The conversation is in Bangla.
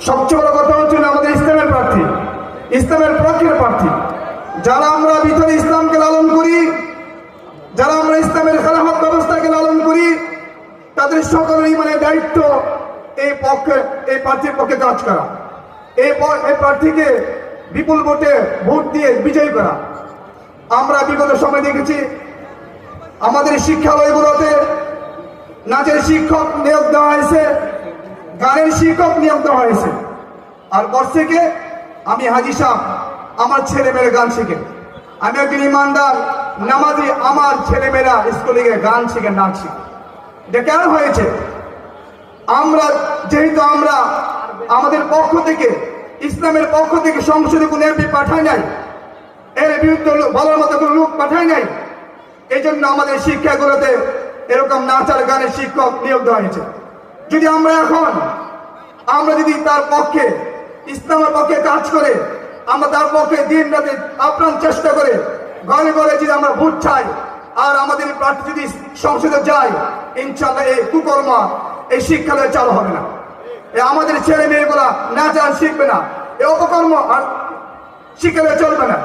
সবচেয়ে বড় কথা হচ্ছে আমাদের ইসলামের প্রার্থী, ইসলামের পক্ষের প্রার্থী, যারা আমরা ভিতরে ইসলামকে লালন করি, যারা আমরা ইসলামের খেলাফত ব্যবস্থাকে লালন করি, তাদের সকলেরই মানে দায়িত্ব এই প্রার্থীর পক্ষে কাজ করা, এই প্রার্থীকে বিপুল ভোটে ভোট দিয়ে বিজয়ী করা। আমরা বিগত সময় দেখেছি আমাদের শিক্ষালয়গুলোতে নাচের শিক্ষক নিয়োগ দেওয়া হয়েছে, গানের শিক্ষক নিয়োগ দেওয়া হয়েছে, আর বর্ষেকে আমি হাজি সাহেব আমার ছেলেমেয়েরা গান শিখে, আমি একজন ইমানদার নামাজি, আমার ছেলেমেয়েরা স্কুলে গিয়ে গান শিখে, নাচ শিখে। এটা কেন হয়েছে? আমরা যেহেতু আমরা আমাদের পক্ষ থেকে, ইসলামের পক্ষ থেকে সংসদে কোনো এমপি পাঠায় নাই, এর বিরুদ্ধে বলার মতো কোনো লোক পাঠায় নাই, এই জন্য আমাদের শিক্ষাগুলোতে এরকম নাচার গানের শিক্ষক নিয়োগ দেওয়া হয়েছে। যদি আমরা যদি তার পক্ষে, ইসলামের পক্ষে কাজ করে, আমরা তার পক্ষে দিন রাতে আপ্রাণ চেষ্টা করে ঘরে ঘরে যদি আমরা ভোট চাই, আর আমাদের প্রার্থী যদি সংসদে যায়, ইনশাআল্লাহ এই কুকর্ম এই শিক্ষালয়ে চালু হবে না, আমাদের ছেলে মেয়েগুলা নাচ আর শিখবে না, এই অপকর্ম আর শিক্ষালয়ে চলবে না।